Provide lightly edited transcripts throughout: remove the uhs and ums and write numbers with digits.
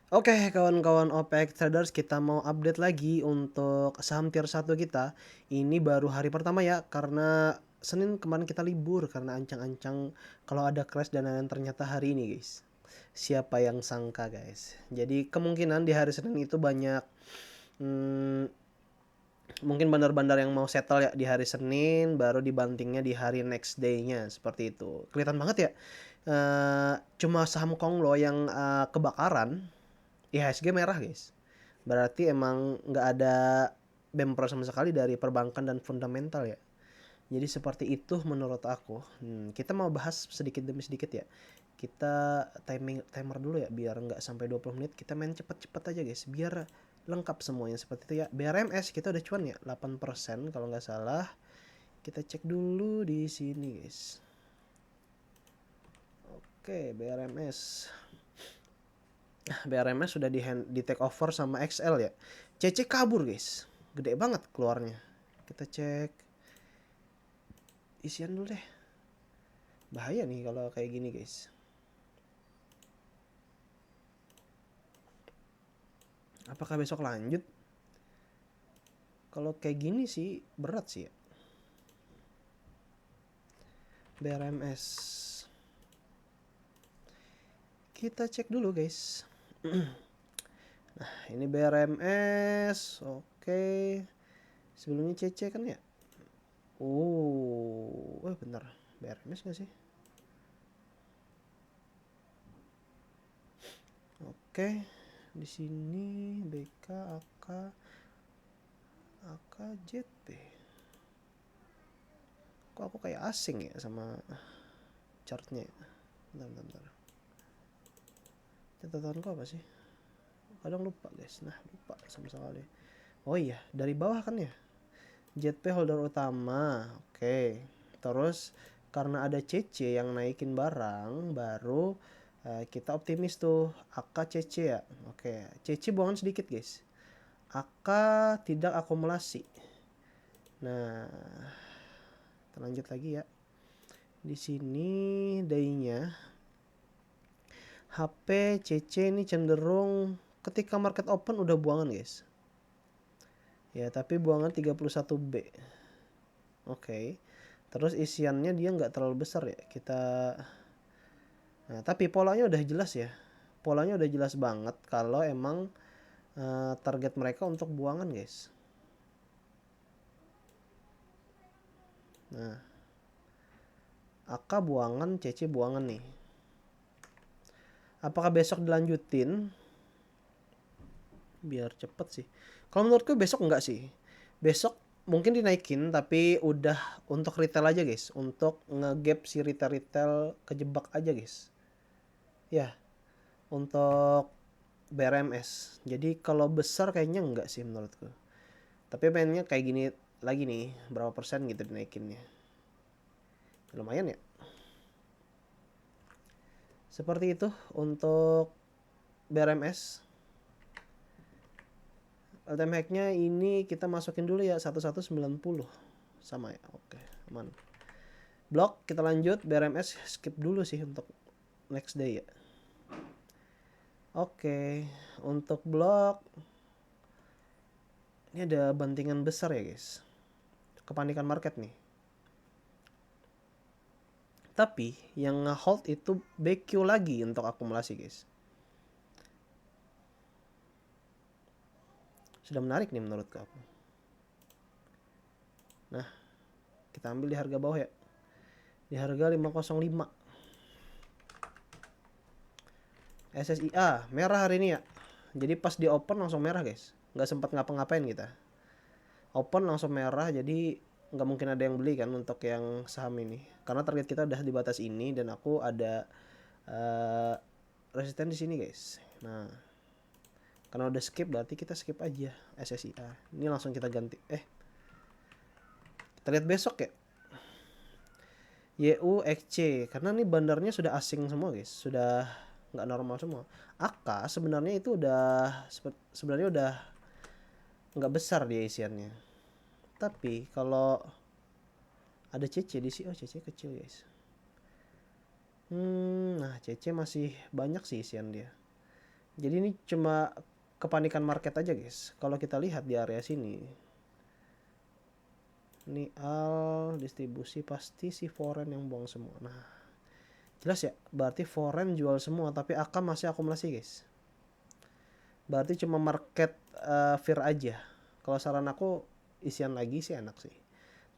Oke, kawan-kawan OPX Traders, kita mau update lagi untuk saham tier 1 kita. Ini baru hari pertama ya, karena Senin kemarin kita libur karena ancang-ancang kalau ada crash dan lain-lain, ternyata hari ini, guys. Siapa yang sangka, guys. Jadi kemungkinan di hari Senin itu banyak hmm, mungkin bandar-bandar yang mau settle ya di hari Senin, baru dibantingnya di hari next day-nya, seperti itu. Kelihatan banget ya. Cuma saham Konglo yang kebakaran, IHSG merah, guys. Berarti emang nggak ada bemper sama sekali dari perbankan dan fundamental ya. Jadi seperti itu menurut aku. Kita mau bahas sedikit demi sedikit ya. Kita timer dulu ya biar nggak sampai 20 menit. Kita main cepet-cepet aja, guys. Biar lengkap semuanya seperti itu ya. BRMS kita udah cuan ya 8% kalau nggak salah. Kita cek dulu di sini, guys. Oke, BRMS. BRMS sudah di take over sama XL ya. CC kabur, guys. Gede banget keluarnya. Kita cek isian dulu deh. Bahaya nih kalau kayak gini, guys. Apakah besok lanjut? Kalau kayak gini sih berat sih ya. BRMS. Kita cek dulu, guys. Nah, ini BRMS. Oke. Sebelumnya CC kan ya? Bener. BRMS gak sih? Oke. Di sini BK, AK, AKJP. Kok aku kayak asing ya sama chartnya ya? Bentar. Catatanku apa sih? Kadang lupa, guys. Nah, lupa sama sekali. Oh iya, dari bawah kan ya? JP holder utama. Oke. Terus karena ada CC yang naikin barang, baru kita optimis tuh. AK CC ya. Oke, CC buangan sedikit, guys. AK tidak akumulasi. Nah, kita lanjut lagi ya. Di sini day-nya HP CC ini cenderung ketika market open udah buangan, guys. Ya, tapi buangan 31B. Oke. Terus isiannya dia nggak terlalu besar ya. Nah, tapi polanya udah jelas ya. Polanya udah jelas banget kalau emang target mereka untuk buangan, guys. Nah, AK buangan, CC buangan nih. Apakah besok dilanjutin? Biar cepet sih. Kalau menurutku besok enggak sih. Besok mungkin dinaikin tapi udah untuk retail aja, guys. Untuk ngegap si retail-retail kejebak aja, guys. Ya, untuk BRMS. Jadi kalau besar kayaknya enggak sih menurutku. Tapi pengennya kayak gini lagi nih, berapa persen gitu dinaikinnya. Lumayan ya. Seperti itu untuk BRMS. LTM hacknya ini kita masukin dulu ya 1190 sama ya. Oke, aman. Blok kita lanjut. BRMS skip dulu sih untuk next day ya. Oke, untuk blok ini ada bantingan besar ya, guys. Kepanikan market nih. Tapi yang nge-hold itu BQ lagi untuk akumulasi, guys. Sudah menarik nih menurut aku. Nah, kita ambil di harga bawah ya. Di harga 505. SSIA merah hari ini ya. Jadi pas di open langsung merah, guys. Nggak sempat ngapa-ngapain kita. Open langsung merah, jadi nggak mungkin ada yang beli kan untuk yang saham ini. Karena target kita udah di batas ini dan aku ada uh, resisten di sini, guys. Nah, karena udah skip berarti kita skip aja SSIA. Ini langsung kita ganti. Kita lihat besok ya. YUXC karena nih bandarnya sudah asing semua, guys. Sudah nggak normal semua. AK sebenarnya itu sebenarnya udah nggak besar dia isiannya. Tapi kalau ada CC di sini, CC kecil, guys. Nah CC masih banyak sih isian dia. Jadi ini cuma kepanikan market aja guys. Kalau kita lihat di area sini, ini distribusi pasti si foreign yang buang semua. Nah, jelas ya, berarti foreign jual semua tapi AK masih akumulasi guys. Berarti cuma market fear aja. Kalau saran aku isian lagi sih enak sih.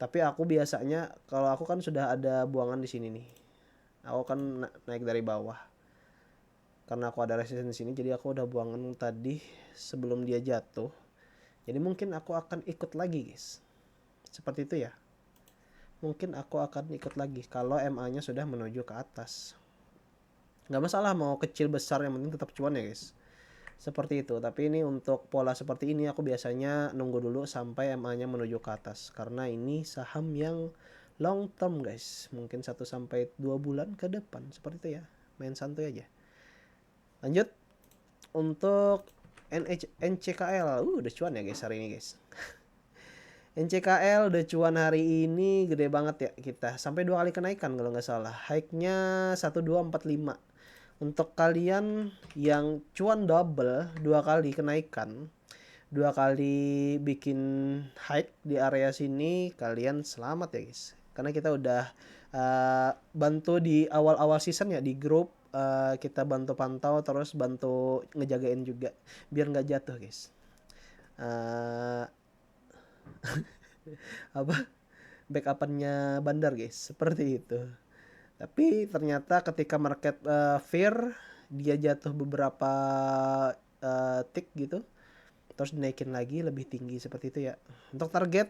Tapi aku biasanya kalau aku kan sudah ada buangan di sini nih. Aku kan naik dari bawah. Karena aku ada resistance di sini, jadi aku udah buangan tadi sebelum dia jatuh. Jadi mungkin aku akan ikut lagi guys. Seperti itu ya. Mungkin aku akan ikut lagi kalau MA-nya sudah menuju ke atas. Nggak masalah mau kecil besar, yang penting tetap cuan ya guys. Seperti itu. Tapi ini untuk pola seperti ini aku biasanya nunggu dulu sampai MA-nya menuju ke atas. Karena ini saham yang long term guys. Mungkin 1-2 bulan ke depan. Seperti itu ya. Main santuy aja. Lanjut. Untuk NCKL. Udah cuan ya guys hari ini guys. NCKL udah cuan hari ini gede banget ya kita. Sampai 2 kali kenaikan kalau nggak salah. Hike-nya 1245. Untuk kalian yang cuan double 2 kali kenaikan, 2 kali bikin hike di area sini, kalian selamat ya guys. Karena kita udah bantu di awal-awal season ya di grup, kita bantu pantau terus bantu ngejagain juga biar nggak jatuh guys. Apa backupannya bandar guys, seperti itu. Tapi ternyata ketika market fear, dia jatuh beberapa tick gitu, terus dinaikin lagi lebih tinggi seperti itu ya. Untuk target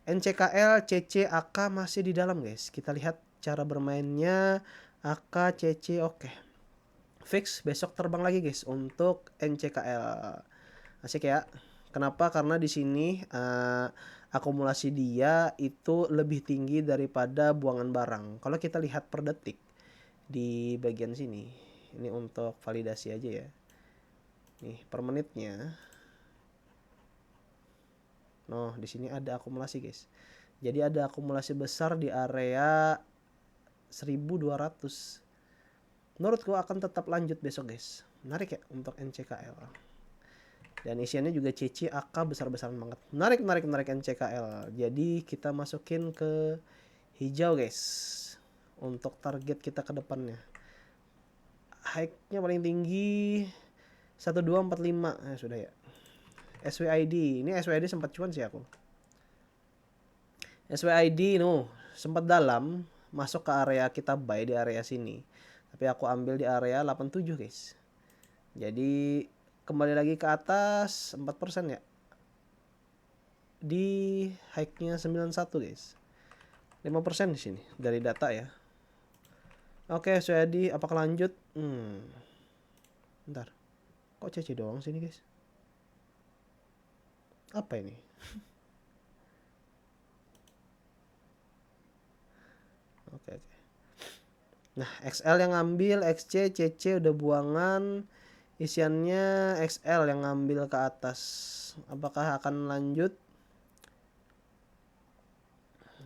NCKL, CC, AK masih di dalam guys. Kita lihat cara bermainnya. AK, CC oke. Fix besok terbang lagi guys untuk NCKL. Asik ya. Kenapa? Karena di sini akumulasi dia itu lebih tinggi daripada buangan barang. Kalau kita lihat per detik di bagian sini, ini untuk validasi aja ya. Nih per menitnya. Noh, di sini ada akumulasi guys. Jadi ada akumulasi besar di area 1200. Menurutku akan tetap lanjut besok guys. Menarik ya untuk NCKL. Dan isiannya juga CC, AK besar-besaran banget. Menarik NCKL. Jadi kita masukin ke hijau guys. Untuk target kita ke depannya. Hike-nya paling tinggi 1245. Sudah ya. SWID. Ini SWID sempat cuan sih aku. SWID sempat dalam. Masuk ke area kita buy di area sini. Tapi aku ambil di area 87 guys. Jadi kembali lagi ke atas 4% ya. Di hike-nya 91 guys. 5% di sini dari data ya. Oke, jadi apakah lanjut? Bentar. Kok CC doang sini guys? Apa ini? Oke. Nah, XL yang ngambil, XC, CC udah buangan. Isiannya XL yang ngambil ke atas. Apakah akan lanjut?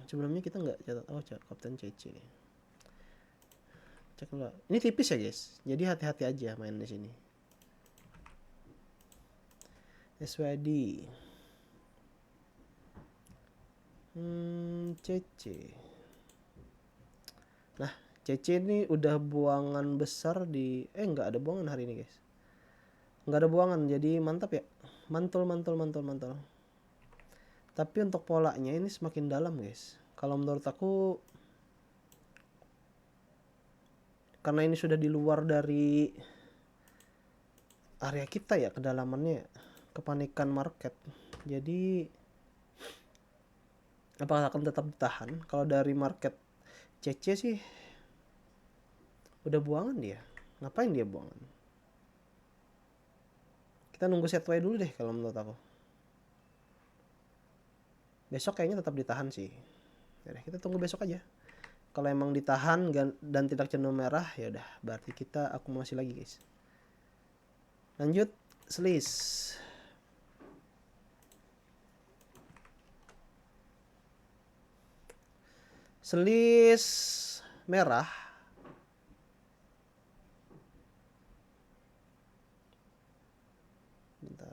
Sebelumnya kita nggak catat. Oh, catat Kapten CC. Cek dulu. Ini tipis ya guys. Jadi hati-hati aja main di sini. SWD. CC. Nah, CC ini udah buangan besar di nggak ada buangan hari ini guys. Nggak ada buangan, jadi mantap ya. Mantul. Tapi untuk polanya ini semakin dalam guys. Kalau menurut aku, karena ini sudah di luar dari area kita ya, kedalamannya, kepanikan market. Jadi apakah akan tetap ditahan? Kalau dari market CC sih udah buangan dia. Ngapain dia buangan? Kita nunggu setway dulu deh kalau menurut aku. Besok kayaknya tetap ditahan sih. Yaudah, kita tunggu besok aja. Kalau emang ditahan dan tidak cenderung merah, ya udah berarti kita akumulasi lagi guys. Lanjut selis. Selis merah. bentar.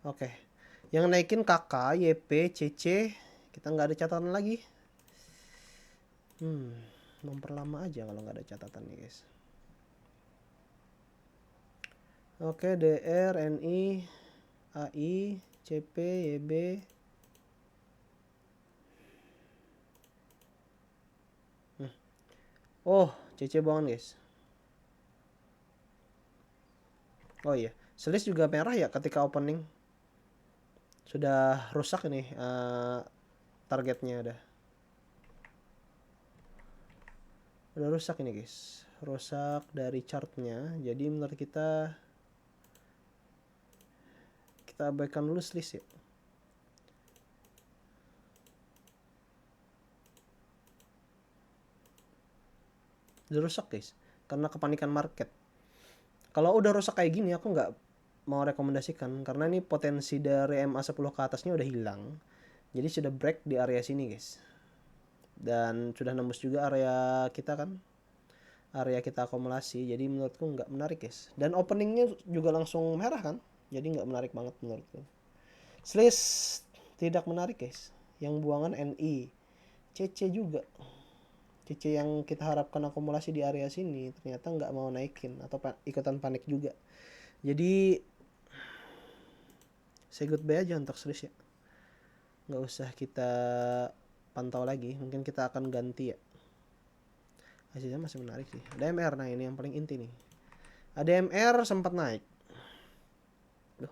Oke. Yang naikin KK, YP, CC. Kita nggak ada catatan lagi. Memperlama aja kalau nggak ada catatan nih guys. Oke, DR, NI, AI, CP, YB. Oh, CC banget guys. Oh iya, selis juga merah ya ketika opening. Sudah rusak ini targetnya udah rusak ini guys, rusak dari chartnya. Jadi menurut kita abaikan dulu selis ya. Udah rusak guys, karena kepanikan market. Kalau udah rusak kayak gini aku nggak mau rekomendasikan, karena ini potensi dari MA10 ke atasnya udah hilang. Jadi sudah break di area sini guys, dan sudah nembus juga area kita kan, area kita akumulasi. Jadi menurutku nggak menarik guys, dan openingnya juga langsung merah kan, jadi nggak menarik banget menurutku. Slash tidak menarik guys. Yang buangan NI, CC juga. CC yang kita harapkan akumulasi di area sini ternyata nggak mau naikin atau ikutan panik juga. Jadi say goodbye aja untuk Slash ya. Nggak usah kita pantau lagi. Mungkin kita akan ganti ya. Hasilnya masih menarik sih. ADMR, nah ini yang paling inti nih. ADMR sempat naik.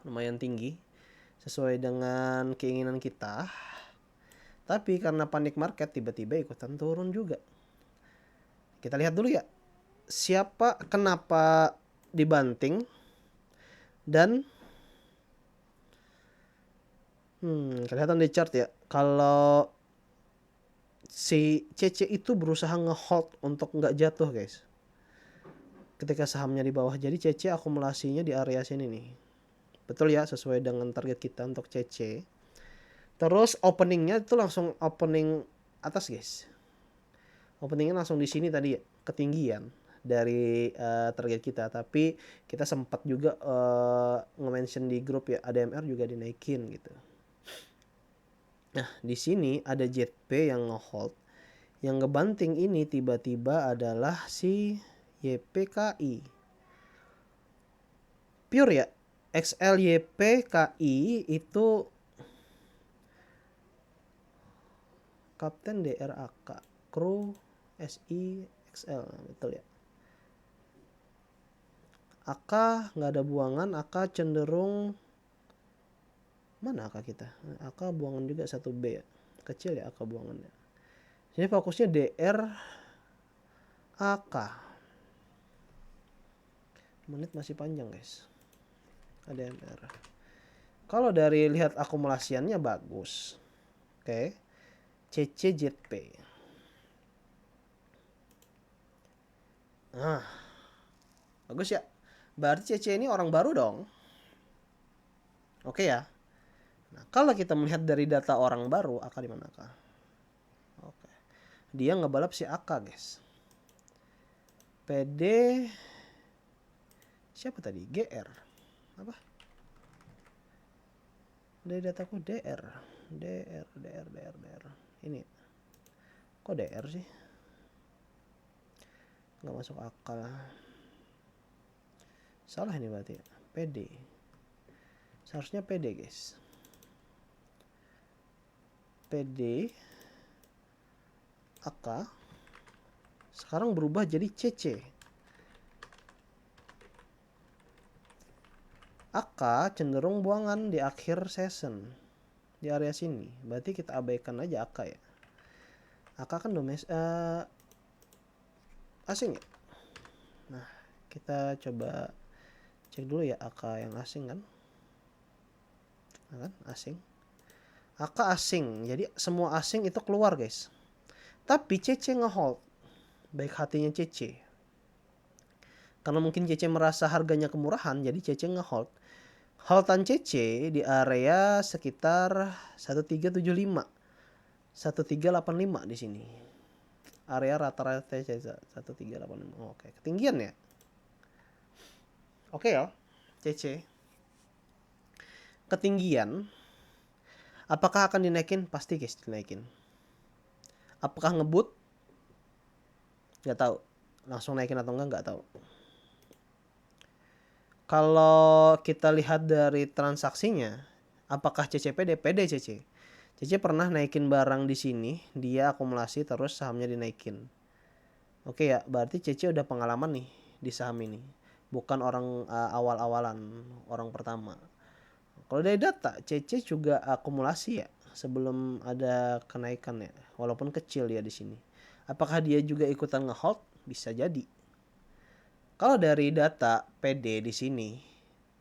Lumayan tinggi. Sesuai dengan keinginan kita. Tapi karena panik market tiba-tiba ikutan turun juga. Kita lihat dulu ya. Kenapa dibanting. Dan kelihatan di chart ya. Kalau si CC itu berusaha ngehold untuk nggak jatuh guys. Ketika sahamnya di bawah. Jadi CC akumulasinya di area sini nih. Betul ya, sesuai dengan target kita untuk CC. Terus openingnya itu langsung opening atas guys. Openingnya langsung di sini tadi ya, ketinggian dari target kita. Tapi kita sempat juga nge-mention di grup ya, ADMR juga dinaikin gitu. Nah di sini ada ZP yang nge-hold. Yang ngebanting ini tiba-tiba adalah si YPKI. Pure ya, XLYPKI itu Kapten DRAK, Kru SI XL, betul ya. AK nggak ada buangan, AK cenderung mana AK kita? AK buangan juga 1B ya, kecil ya AK buangannya. Jadi fokusnya DR AK. Menit masih panjang guys. ADMR. Kalau dari lihat akumulasiannya bagus. Oke. CCZP. Nah, bagus ya. Berarti CC ini orang baru dong. Oke ya. Nah, kalau kita melihat dari data orang baru, AK di mana AK? Oke. Dia ngebalap si AK, guys. PD siapa tadi? GR. Apa? Dari dataku DR. Ini. Kok DR sih? Nggak masuk akal. Salah ini berarti ya. PD. Seharusnya PD guys. PD AK sekarang berubah jadi CC. AK cenderung buangan di akhir season di area sini. Berarti kita abaikan aja AK ya. AK kan asing ya. Nah, kita coba cek dulu ya AK yang asing kan. Nah, kan asing. AK asing. Jadi semua asing itu keluar guys. Tapi CC ngehold. Baik hatinya CC. Karena mungkin CC merasa harganya kemurahan, jadi CC ngehold. Holdan CC di area sekitar 1375. 1385 di sini. Area rata-rata CC 1385. Oke, ketinggian ya. Oke ya. CC. Ketinggian, apakah akan dinaikin? Pasti guys dinaikin. Apakah ngebut? Nggak tahu. Langsung naikin atau nggak tahu. Kalau kita lihat dari transaksinya, apakah CC pede? Pede CC. CC pernah naikin barang di sini, dia akumulasi terus sahamnya dinaikin. Oke ya, berarti CC udah pengalaman nih di saham ini. Bukan orang awal-awalan, orang pertama. Kalau dari data, CC juga akumulasi ya sebelum ada kenaikan ya, walaupun kecil ya di sini. Apakah dia juga ikutan ngehold? Bisa jadi. Kalau dari data PD di sini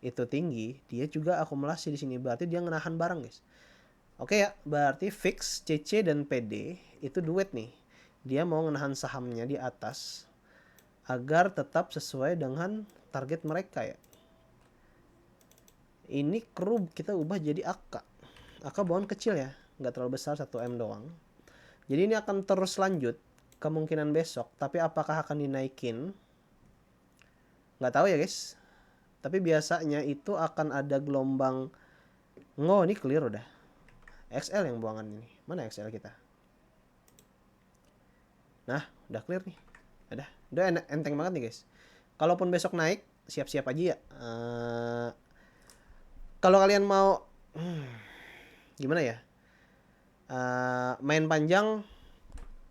itu tinggi, dia juga akumulasi di sini. Berarti dia ngenahan barang, guys. Oke ya, berarti fix CC dan PD itu duet nih. Dia mau ngenahan sahamnya di atas agar tetap sesuai dengan target mereka ya. Ini kru kita ubah jadi AK. AK bawaan kecil ya, nggak terlalu besar, 1M doang. Jadi ini akan terus lanjut kemungkinan besok, tapi apakah akan dinaikin? Nggak tahu ya guys. Tapi biasanya itu akan ada gelombang. Ini clear udah. XL yang buangan ini. Mana XL kita? Nah, udah clear nih. Udah enteng banget nih guys. Kalaupun besok naik, siap-siap aja ya. Kalau kalian mau gimana ya? Main panjang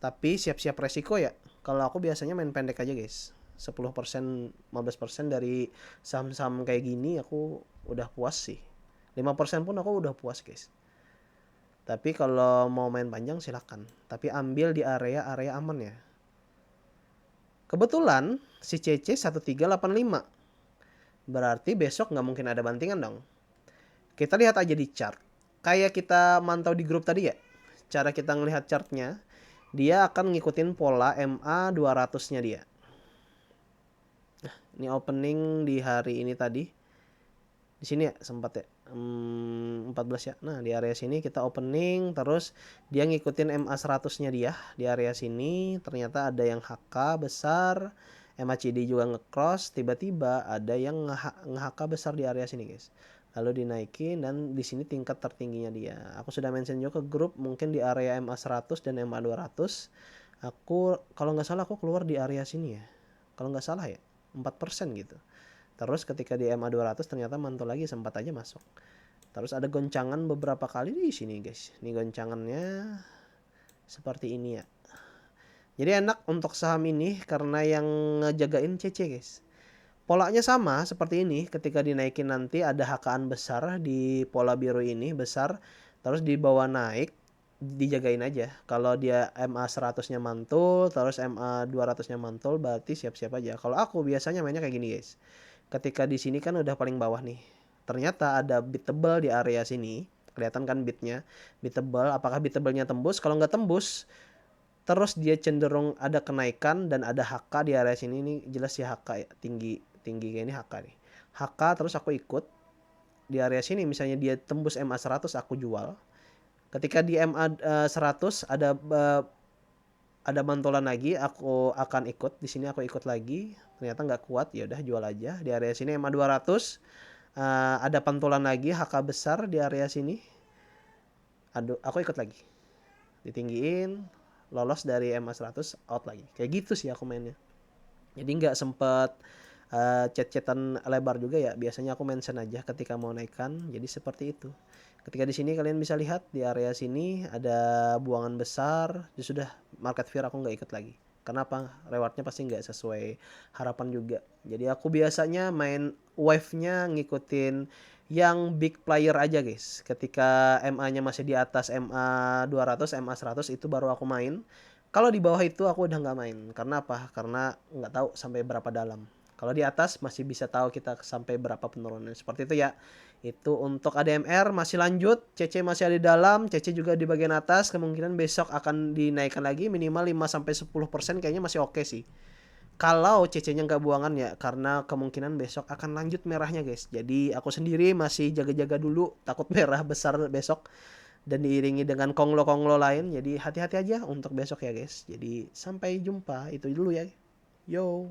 tapi siap-siap resiko ya. Kalau aku biasanya main pendek aja guys. 10%, 15% dari saham-saham kayak gini aku udah puas sih. 5% pun aku udah puas guys. Tapi kalau mau main panjang silakan. Tapi ambil di area aman ya. Kebetulan si CC 1385. Berarti besok nggak mungkin ada bantingan dong. Kita lihat aja di chart. Kayak kita mantau di grup tadi ya. Cara kita ngelihat chartnya, dia akan ngikutin pola MA 200-nya dia. Nah, ini opening di hari ini tadi. Di sini ya sempat ya. 14 ya. Nah, di area sini kita opening terus dia ngikutin MA 100-nya dia di area sini. Ternyata ada yang HK besar, MACD juga nge-cross, tiba-tiba ada yang nge-HK besar di area sini, guys. Lalu dinaikin dan di sini tingkat tertingginya dia. Aku sudah mention juga ke grup, mungkin di area MA 100 dan MA 200. Aku kalau nggak salah aku keluar di area sini ya. Kalau nggak salah ya, 4% gitu. Terus ketika di MA 200 ternyata mantul lagi, sempat aja masuk. Terus ada goncangan beberapa kali di sini, guys. Ini goncangannya seperti ini ya. Jadi enak untuk saham ini karena yang ngejagain CC, guys. Polanya sama seperti ini, ketika dinaikin nanti ada HKan besar di pola biru ini besar, terus di bawah naik, dijagain aja. Kalau dia MA 100-nya mantul, terus MA 200-nya mantul, berarti siap-siap aja. Kalau aku biasanya mainnya kayak gini, guys. Ketika di sini kan udah paling bawah nih. Ternyata ada bit tebal di area sini. Kelihatan kan bitnya, bit tebal. Apakah bit tebalnya tembus? Kalau nggak tembus, terus dia cenderung ada kenaikan dan ada HK di area sini. Ini jelas ya HK ya, tinggi kayak ini HK nih. HK terus aku ikut di area sini, misalnya dia tembus MA 100 aku jual. Ketika di MA 100 ada mantulan lagi, aku akan ikut. Di sini aku ikut lagi. Ternyata nggak kuat, ya udah jual aja. Di area sini MA 200 ada pantulan lagi HK besar di area sini. Aduh, aku ikut lagi. Ditinggiin, lolos dari MA 100, out lagi. Kayak gitu sih aku mainnya. Jadi nggak sempet chat-chatan lebar juga ya. Biasanya aku mention aja ketika mau naikkan. Jadi seperti itu. Ketika di sini kalian bisa lihat di area sini ada buangan besar. Ya sudah, market fear aku nggak ikut lagi. Kenapa? Rewardnya pasti nggak sesuai harapan juga. Jadi aku biasanya main wave-nya ngikutin yang big player aja guys. Ketika MA-nya masih di atas MA 200, MA 100 itu baru aku main. Kalau di bawah itu aku udah nggak main. Karena apa? Karena nggak tahu sampai berapa dalam. Kalau di atas masih bisa tahu kita sampai berapa penurunan. Seperti itu ya. Itu untuk ADMR masih lanjut. CC masih ada di dalam. CC juga di bagian atas. Kemungkinan besok akan dinaikkan lagi. Minimal 5-10% kayaknya masih oke sih. Kalau CC-nya nggak buangan ya. Karena kemungkinan besok akan lanjut merahnya guys. Jadi aku sendiri masih jaga-jaga dulu. Takut merah besar besok. Dan diiringi dengan konglo-konglo lain. Jadi hati-hati aja untuk besok ya guys. Jadi sampai jumpa. Itu dulu ya. Yo.